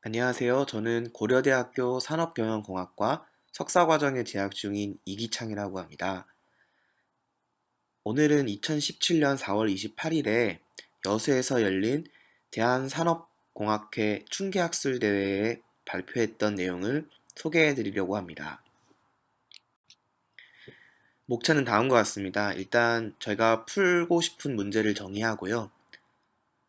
안녕하세요. 저는 고려대학교 산업경영공학과 석사과정에 재학 중인 이기창이라고 합니다. 오늘은 2017년 4월 28일에 여수에서 열린 대한산업공학회 충계학술대회에 발표했던 내용을 소개해 드리려고 합니다. 목차는 다음과 같습니다. 일단 저희가 풀고 싶은 문제를 정의하고요.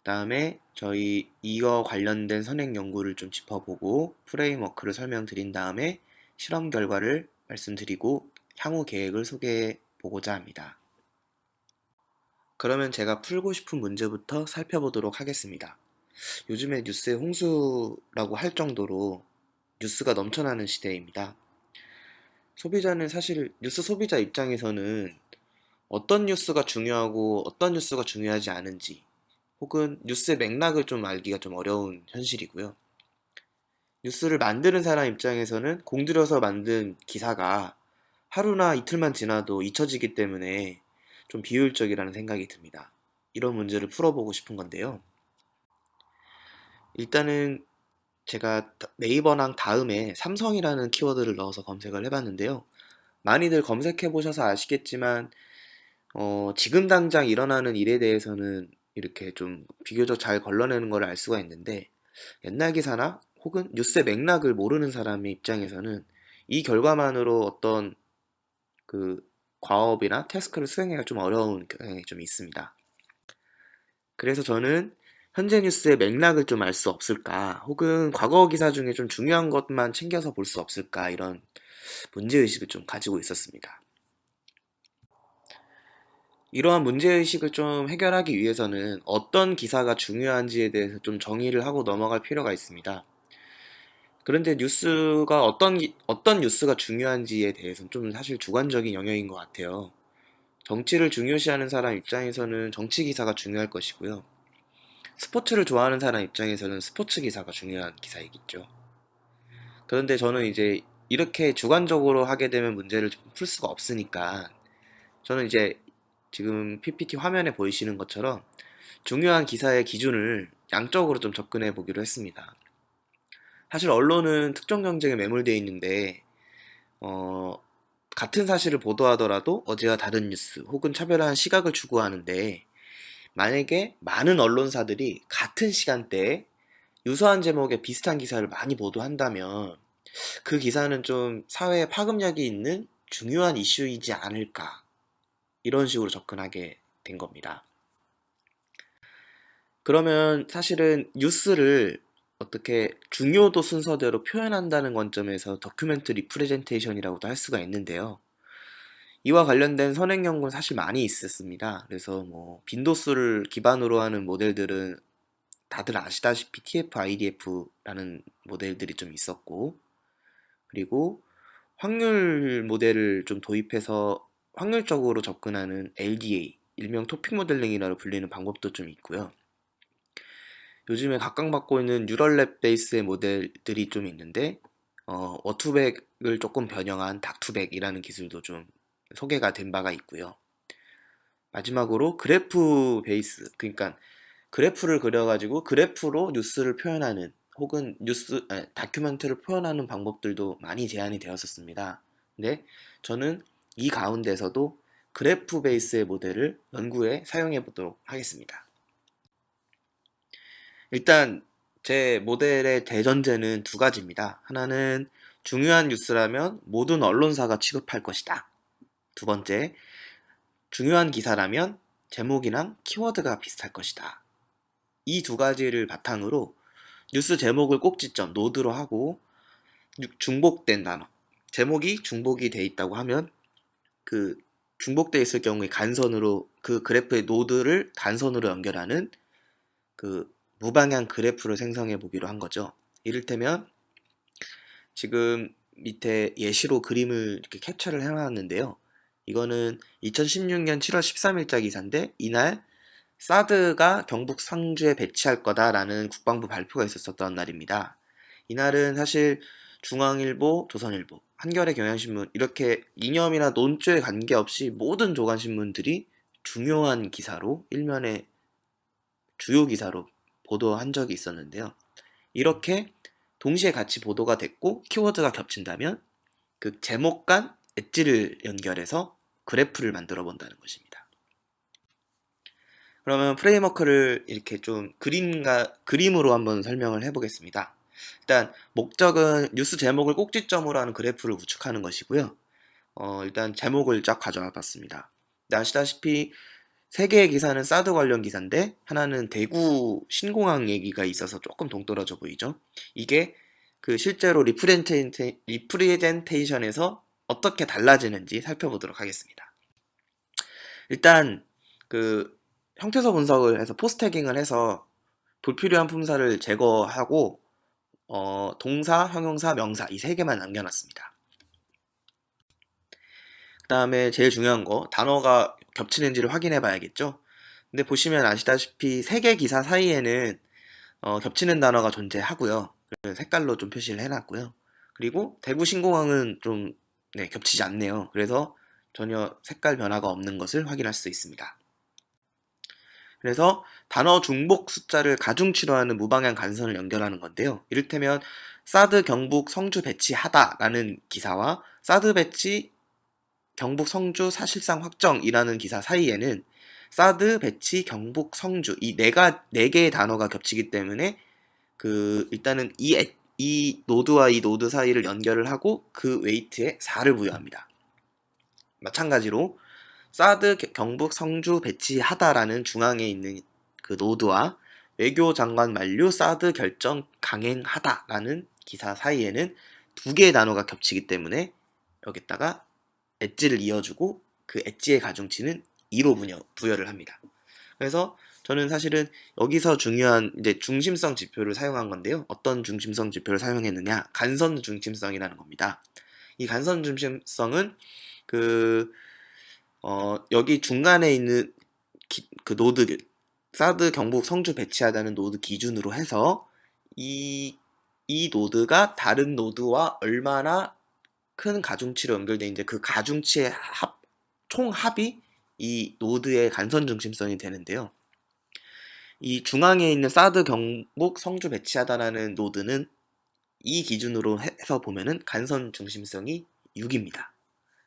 그다음에 저희 이거 관련된 선행 연구를 좀 짚어보고 프레임워크를 설명드린 다음에 실험 결과를 말씀드리고 향후 계획을 소개해 보고자 합니다. 그러면 제가 풀고 싶은 문제부터 살펴보도록 하겠습니다. 요즘에 뉴스의 홍수라고 할 정도로 뉴스가 넘쳐나는 시대입니다. 소비자는 사실 뉴스 소비자 입장에서는 어떤 뉴스가 중요하고 어떤 뉴스가 중요하지 않은지 혹은 뉴스의 맥락을 좀 알기가 좀 어려운 현실이고요. 뉴스를 만드는 사람 입장에서는 공들여서 만든 기사가 하루나 이틀만 지나도 잊혀지기 때문에 좀 비효율적이라는 생각이 듭니다. 이런 문제를 풀어보고 싶은 건데요. 일단은 제가 네이버랑 다음에 삼성이라는 키워드를 넣어서 검색을 해봤는데요. 많이들 검색해 보셔서 아시겠지만 지금 당장 일어나는 일에 대해서는 이렇게 좀 비교적 잘 걸러내는 걸 알 수가 있는데 옛날 기사나 혹은 뉴스의 맥락을 모르는 사람의 입장에서는 이 결과만으로 어떤 그 과업이나 태스크를 수행하기가 좀 어려운 경향이 좀 있습니다. 그래서 저는 현재 뉴스의 맥락을 좀 알 수 없을까, 혹은 과거 기사 중에 좀 중요한 것만 챙겨서 볼 수 없을까, 이런 문제의식을 좀 가지고 있었습니다. 이러한 문제의식을 좀 해결하기 위해서는 어떤 기사가 중요한지에 대해서 좀 정의를 하고 넘어갈 필요가 있습니다. 그런데 뉴스가 어떤 뉴스가 중요한지에 대해서는 좀 사실 주관적인 영역인 것 같아요. 정치를 중요시하는 사람 입장에서는 정치 기사가 중요할 것이고요. 스포츠를 좋아하는 사람 입장에서는 스포츠 기사가 중요한 기사이겠죠. 그런데 저는 이제 이렇게 주관적으로 하게 되면 문제를 좀 풀 수가 없으니까 저는 이제 지금 PPT 화면에 보이시는 것처럼 중요한 기사의 기준을 양적으로 좀 접근해 보기로 했습니다. 사실 언론은 특정 경쟁에 매몰되어 있는데 어, 같은 사실을 보도하더라도 어제와 다른 뉴스 혹은 차별화한 시각을 추구하는데 만약에 많은 언론사들이 같은 시간대에 유사한 제목의 비슷한 기사를 많이 보도한다면 그 기사는 좀 사회에 파급력이 있는 중요한 이슈이지 않을까, 이런 식으로 접근하게 된 겁니다. 그러면 사실은 뉴스를 어떻게 중요도 순서대로 표현한다는 관점에서 다큐멘트 리프레젠테이션이라고도 할 수가 있는데요. 이와 관련된 선행 연구는 사실 많이 있었습니다. 그래서 뭐 빈도수를 기반으로 하는 모델들은 다들 아시다시피 TF, IDF라는 모델들이 좀 있었고, 그리고 확률 모델을 좀 도입해서 확률적으로 접근하는 LDA, 일명 토픽 모델링이라고 불리는 방법도 좀 있고요. 요즘에 각광받고 있는 뉴럴랩 베이스의 모델들이 좀 있는데 워투백을 조금 변형한 닥투백이라는 기술도 좀 소개가 된 바가 있고요. 마지막으로 그래프 베이스, 그러니까 그래프를 그려가지고 그래프로 뉴스를 표현하는 혹은 다큐멘터를 표현하는 방법들도 많이 제안이 되었었습니다. 근데 저는 이 가운데서도 그래프 베이스의 모델을 연구에 사용해 보도록 하겠습니다. 일단 제 모델의 대전제는 두 가지입니다. 하나는 중요한 뉴스라면 모든 언론사가 취급할 것이다. 두 번째, 중요한 기사라면 제목이랑 키워드가 비슷할 것이다. 이 두 가지를 바탕으로 뉴스 제목을 꼭지점 노드로 하고 중복된 단어, 제목이 중복이 돼 있다고 하면 그 중복돼 있을 경우에 간선으로 그 그래프의 노드를 단선으로 연결하는 그 무방향 그래프를 생성해 보기로 한 거죠. 이를테면 지금 밑에 예시로 그림을 이렇게 캡처를 해놨는데요. 이거는 2016년 7월 13일자 기사인데, 이날 사드가 경북 상주에 배치할 거다라는 국방부 발표가 있었던 날입니다. 이날은 사실 중앙일보, 조선일보, 한겨레, 경향신문 이렇게 이념이나 논조에 관계없이 모든 조간신문들이 중요한 기사로 일면에 주요 기사로 보도한 적이 있었는데요. 이렇게 동시에 같이 보도가 됐고 키워드가 겹친다면 그 제목 간 엣지를 연결해서 그래프를 만들어 본다는 것입니다. 그러면 프레임워크를 이렇게 좀 그림으로 한번 설명을 해보겠습니다. 일단 목적은 뉴스 제목을 꼭지점으로 하는 그래프를 구축하는 것이고요. 일단 제목을 쫙 가져와 봤습니다. 아시다시피 세 개의 기사는 사드 관련 기사인데 하나는 대구 신공항 얘기가 있어서 조금 동떨어져 보이죠. 이게 그 실제로 리프레젠테이션에서 어떻게 달라지는지 살펴보도록 하겠습니다. 일단 그 형태소 분석을 해서 포스태깅을 해서 불필요한 품사를 제거하고 동사, 형용사, 명사 이 세 개만 남겨놨습니다. 그 다음에 제일 중요한 거 단어가 겹치는지를 확인해 봐야겠죠. 근데 보시면 아시다시피 세 개 기사 사이에는 겹치는 단어가 존재하고요. 색깔로 좀 표시를 해놨고요. 그리고 대구 신공항은 좀 겹치지 않네요. 그래서 전혀 색깔 변화가 없는 것을 확인할 수 있습니다. 그래서 단어 중복 숫자를 가중치로 하는 무방향 간선을 연결하는 건데요. 이를테면 사드 경북 성주 배치하다 라는 기사와 사드 배치 경북 성주 사실상 확정이라는 기사 사이에는 사드 배치 경북 성주 이 네 개의 단어가 겹치기 때문에 일단은 이 노드와 이 노드 사이를 연결을 하고 그 웨이트에 4를 부여합니다. 마찬가지로 사드 경북 성주 배치하다라는 중앙에 있는 그 노드와 외교장관 만류 사드 결정 강행하다라는 기사 사이에는 두 개의 단어가 겹치기 때문에 여기다가 엣지를 이어주고 그 엣지의 가중치는 2로 부여를 합니다. 그래서 저는 사실은 여기서 중요한 이제 중심성 지표를 사용한 건데요. 어떤 중심성 지표를 사용했느냐? 간선 중심성이라는 겁니다. 이 간선 중심성은 여기 중간에 있는 그 노드 사드 경북 성주 배치하다는 노드 기준으로 해서 이 노드가 다른 노드와 얼마나 큰 가중치로 연결돼 있는지 그 가중치의 총합이 이 노드의 간선 중심성이 되는데요. 이 중앙에 있는 사드 경북 성주 배치하다라는 노드는 이 기준으로 해서 보면은 간선 중심성이 6입니다.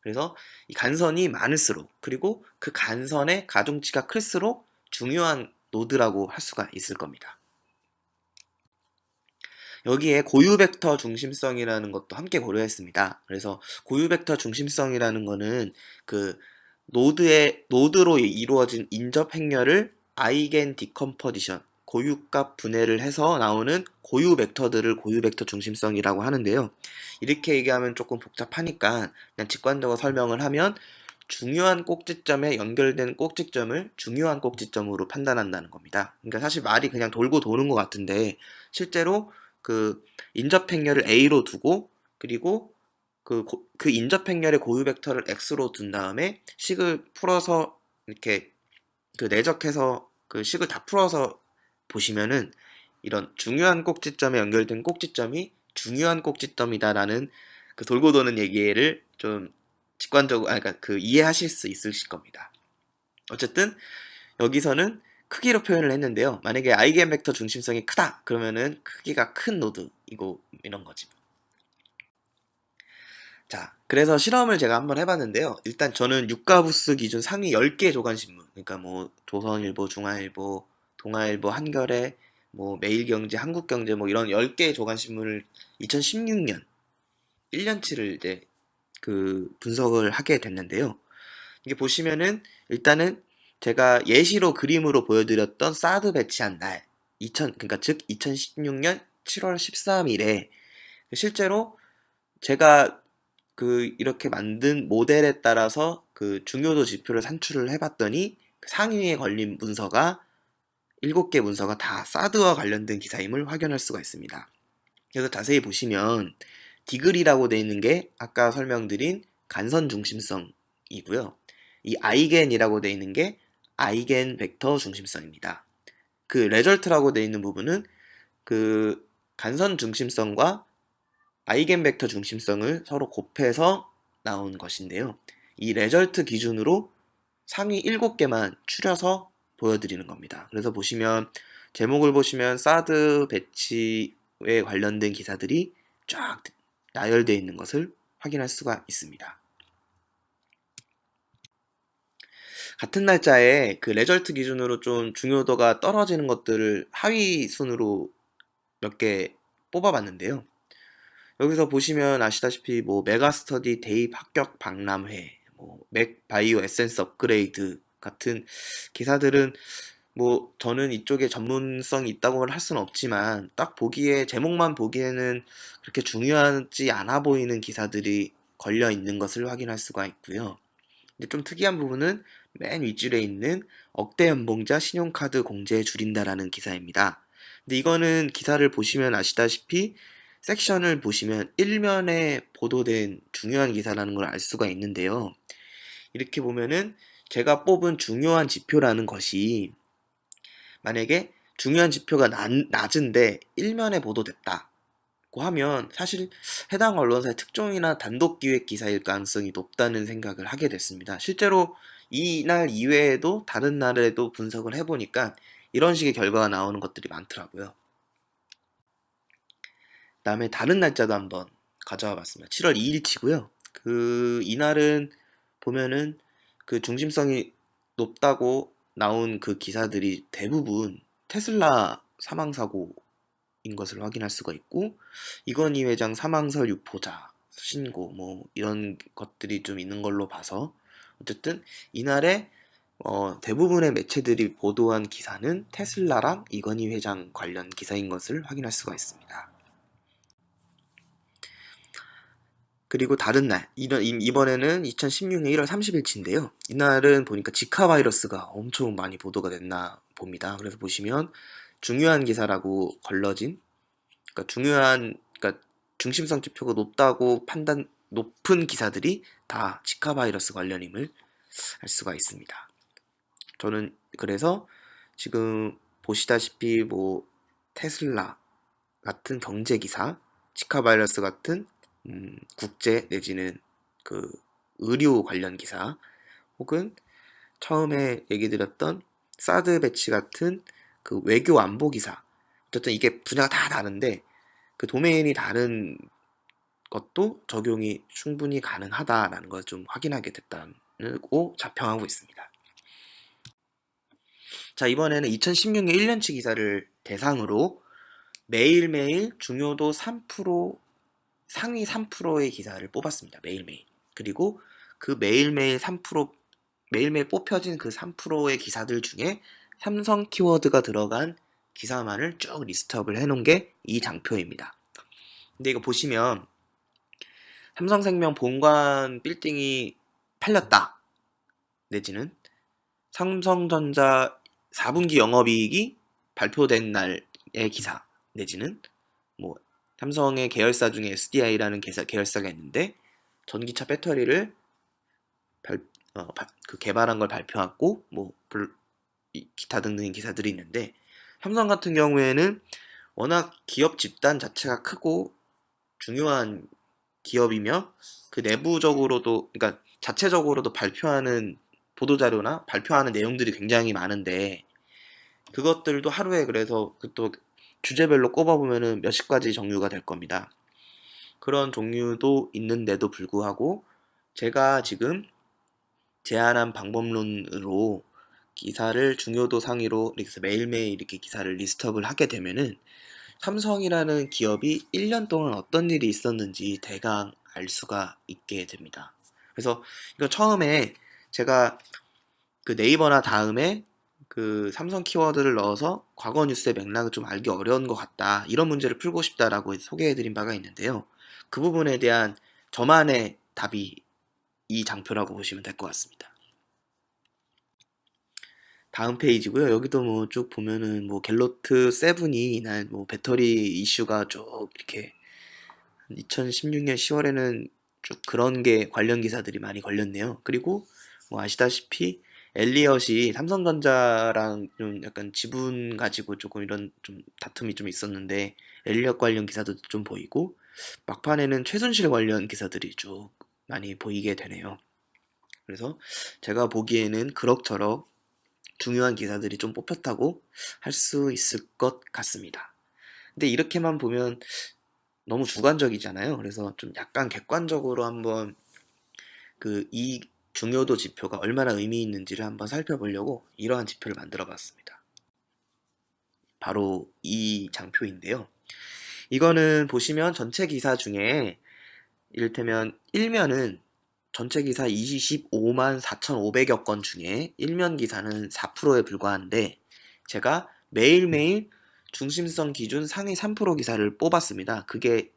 그래서 이 간선이 많을수록 그리고 그 간선의 가중치가 클수록 중요한 노드라고 할 수가 있을 겁니다. 여기에 고유 벡터 중심성이라는 것도 함께 고려했습니다. 그래서 고유 벡터 중심성이라는 거는 그 노드로 이루어진 인접 행렬을 아이겐 디컴포지션 고유값 분해를 해서 나오는 고유 벡터들을 고유 벡터 중심성이라고 하는데요. 이렇게 얘기하면 조금 복잡하니까 그냥 직관적으로 설명을 하면 중요한 꼭지점에 연결된 꼭지점을 중요한 꼭지점으로 판단한다는 겁니다. 그러니까 사실 말이 그냥 돌고 도는 것 같은데 실제로 그 인접 행렬을 A로 두고 그리고 그 인접 행렬의 고유 벡터를 X로 둔 다음에 식을 풀어서 이렇게 그 내적해서 그 식을 다 풀어서 보시면은 이런 중요한 꼭지점에 연결된 꼭지점이 중요한 꼭지점이다라는 그 돌고 도는 얘기를 좀 직관적으로 그러니까 그 이해하실 수 있으실 겁니다. 어쨌든 여기서는 크기로 표현을 했는데요. 만약에 아이겐벡터 중심성이 크다 그러면은 크기가 큰 노드이고 이런 거지. 자, 그래서 실험을 제가 한번 해봤는데요. 일단 저는 유가부스 기준 상위 10개 조간신문, 그러니까 뭐 조선일보, 중앙일보, 동아일보, 한겨레, 뭐 매일경제, 한국경제 뭐 이런 10개의 조간신문을 2016년 1년치를 이제 그 분석을 하게 됐는데요. 이게 보시면은 일단은 제가 예시로 그림으로 보여드렸던 사드 배치한 날 그러니까 즉 2016년 7월 13일에 실제로 제가 이렇게 만든 모델에 따라서 그 중요도 지표를 산출을 해봤더니 상위에 걸린 문서가 7개 문서가 다 사드와 관련된 기사임을 확인할 수가 있습니다. 그래서 자세히 보시면 디글이라고 되어 있는 게 아까 설명드린 간선 중심성이고요. 이 아이겐이라고 되어 있는 게 아이겐 벡터 중심성입니다. 그 레절트라고 되어 있는 부분은 그 간선 중심성과 아이겐 벡터 중심성을 서로 곱해서 나온 것인데요. 이 레절트 기준으로 상위 7개만 추려서 보여드리는 겁니다. 그래서 보시면 제목을 보시면 사드 배치 뉴스에 관련된 기사들이 쫙 나열되어 있는 것을 확인할 수가 있습니다. 같은 날짜에 그 레저트 기준으로 좀 중요도가 떨어지는 것들을 하위 순으로 몇 개 뽑아봤는데요. 여기서 보시면 아시다시피 뭐 메가스터디 대입 합격 박람회, 뭐 맥 바이오 에센스 업그레이드 같은 기사들은 뭐 저는 이쪽에 전문성이 있다고 할 수는 없지만 딱 보기에 제목만 보기에는 그렇게 중요하지 않아 보이는 기사들이 걸려 있는 것을 확인할 수가 있고요. 근데 좀 특이한 부분은 맨 윗줄에 있는 억대 연봉자 신용카드 공제 줄인다라는 기사입니다. 근데 이거는 기사를 보시면 아시다시피 섹션을 보시면 일면에 보도된 중요한 기사라는 걸 알 수가 있는데요. 이렇게 보면은 제가 뽑은 중요한 지표라는 것이 만약에 중요한 지표가 낮은데 일면에 보도됐다고 하면 사실 해당 언론사의 특종이나 단독 기획 기사일 가능성이 높다는 생각을 하게 됐습니다. 실제로 이날 이외에도 다른 날에도 분석을 해보니까 이런 식의 결과가 나오는 것들이 많더라고요. 그다음에 다른 날짜도 한번 가져와 봤습니다. 7월 2일치고요. 이날은 보면은 그 중심성이 높다고 나온 그 기사들이 대부분 테슬라 사망 사고인 것을 확인할 수가 있고 이건희 회장 사망설 유포자 신고 뭐 이런 것들이 좀 있는 걸로 봐서 어쨌든 이날에 대부분의 매체들이 보도한 기사는 테슬라랑 이건희 회장 관련 기사인 것을 확인할 수가 있습니다. 그리고 다른 날, 이번에는 2016년 1월 30일치인데요. 이날은 보니까 지카 바이러스가 엄청 많이 보도가 됐나 봅니다. 그래서 보시면 중요한 기사라고 걸러진, 그러니까 중심성 지표가 높은 기사들이 다 지카 바이러스 관련임을 알 수가 있습니다. 저는 그래서 지금 보시다시피 뭐 테슬라 같은 경제 기사, 지카 바이러스 같은 국제 내지는 그 의료 관련 기사 혹은 처음에 얘기 드렸던 사드 배치 같은 그 외교 안보 기사 어쨌든 이게 분야가 다 다른데 그 도메인이 다른 것도 적용이 충분히 가능하다라는 걸 좀 확인하게 됐다고 자평하고 있습니다. 자, 이번에는 2016년 1년치 기사를 대상으로 매일매일 중요도 3% 상위 3%의 기사를 뽑았습니다. 매일매일. 그리고 그 매일매일 뽑혀진 그 3%의 기사들 중에 삼성 키워드가 들어간 기사만을 쭉 리스트업을 해놓은 게 이 장표입니다. 근데 이거 보시면 삼성생명 본관 빌딩이 팔렸다. 내지는 삼성전자 4분기 영업이익이 발표된 날의 기사 내지는 뭐 삼성의 계열사 중에 SDI라는 계열사가 있는데 전기차 배터리를 개발한 걸 발표하고 뭐 기타 등등의 기사들이 있는데 삼성 같은 경우에는 워낙 기업 집단 자체가 크고 중요한 기업이며 그 내부적으로도 그러니까 자체적으로도 발표하는 보도자료나 발표하는 내용들이 굉장히 많은데 그것들도 하루에 그래서 또 주제별로 꼽아보면은 몇십 가지 종류가 될 겁니다. 그런 종류도 있는데도 불구하고 제가 지금 제안한 방법론으로 기사를 중요도 상위로 이렇게 매일매일 이렇게 기사를 리스트업을 하게 되면은 삼성이라는 기업이 1년 동안 어떤 일이 있었는지 대강 알 수가 있게 됩니다. 그래서 이거 처음에 제가 그 네이버나 다음에 그 삼성 키워드를 넣어서 과거 뉴스의 맥락을 좀 알기 어려운 것 같다. 이런 문제를 풀고 싶다라고 소개해드린 바가 있는데요. 그 부분에 대한 저만의 답이 이 장표라고 보시면 될 것 같습니다. 다음 페이지고요. 여기도 뭐 쭉 보면은 뭐 갤로트 7이 이날 뭐 배터리 이슈가 쭉 이렇게 2016년 10월에는 쭉 그런 게 관련 기사들이 많이 걸렸네요. 그리고 뭐 아시다시피 엘리엇이 삼성전자랑 좀 약간 지분 가지고 조금 이런 좀 다툼이 좀 있었는데 엘리엇 관련 기사도 좀 보이고 막판에는 최순실 관련 기사들이 쭉 많이 보이게 되네요. 그래서 제가 보기에는 그럭저럭 중요한 기사들이 좀 뽑혔다고 할 수 있을 것 같습니다. 근데 이렇게만 보면 너무 주관적이잖아요. 그래서 좀 약간 객관적으로 한번 이 중요도 지표가 얼마나 의미 있는지를 한번 살펴보려고 이러한 지표를 만들어 봤습니다. 바로 이 장표인데요. 이거는 보시면 전체 기사 중에 이를테면 일면은 전체 기사 25만 4,500여 건 중에 일면 기사는 4%에 불과한데 제가 매일매일 중심성 기준 상위 3% 기사를 뽑았습니다. 그게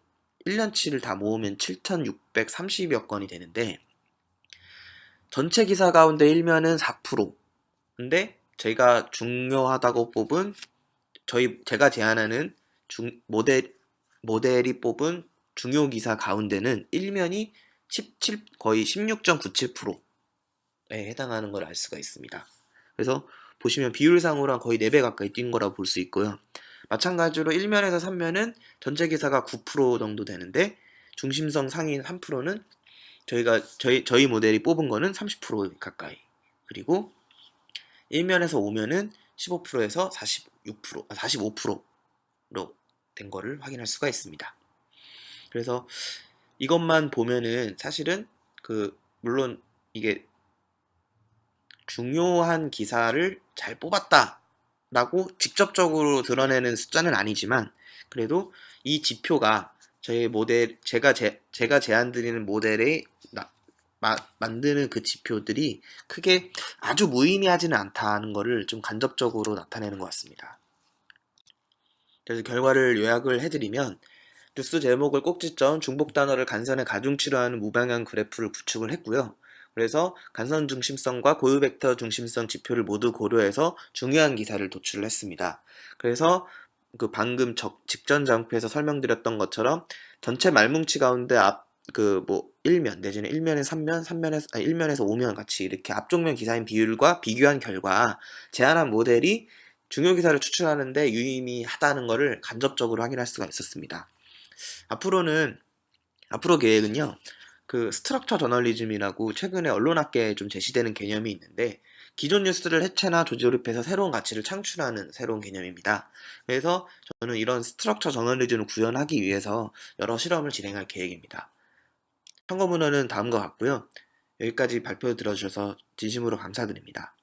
1년치를 다 모으면 7,630여 건이 되는데 전체 기사 가운데 일면은 4%. 근데 제가 중요하다고 뽑은 제가 제안하는 모델이 뽑은 중요 기사 가운데는 일면이 17, 거의 16.97%에 해당하는 걸 알 수가 있습니다. 그래서 보시면 비율상으로는 거의 4배 가까이 뛴 거라고 볼 수 있고요. 마찬가지로 1면에서 3면은 전체 기사가 9% 정도 되는데 중심성 상위 3%는 저희 모델이 뽑은 거는 30% 가까이. 그리고 1면에서 5면은 15%에서 45%로 된 거를 확인할 수가 있습니다. 그래서 이것만 보면은 사실은 물론 이게 중요한 기사를 잘 뽑았다라고 직접적으로 드러내는 숫자는 아니지만 그래도 이 지표가 저희 모델 제가 제안 드리는 모델에 만드는 그 지표들이 크게 아주 무의미하지는 않다는 것을 좀 간접적으로 나타내는 것 같습니다. 그래서 결과를 요약을 해드리면 뉴스 제목을 꼭지점 중복 단어를 간선에 가중치로 하는 무방향 그래프를 구축을 했고요. 그래서 간선 중심성과 고유 벡터 중심성 지표를 모두 고려해서 중요한 기사를 도출을 했습니다. 그래서 방금 직전 장표에서 설명드렸던 것처럼 전체 말뭉치 가운데 1면 내지는 1면에 3면, 1면에서 5면 같이 이렇게 앞쪽면 기사인 비율과 비교한 결과 제안한 모델이 중요 기사를 추출하는데 유의미하다는 것을 간접적으로 확인할 수가 있었습니다. 앞으로 계획은요, 스트럭처 저널리즘이라고 최근에 언론학계에 좀 제시되는 개념이 있는데, 기존 뉴스를 해체나 조조립해서 새로운 가치를 창출하는 새로운 개념입니다. 그래서 저는 이런 스트럭처 저널리즘을 구현하기 위해서 여러 실험을 진행할 계획입니다. 참고 문헌은 다음과 같고요. 여기까지 발표 들어주셔서 진심으로 감사드립니다.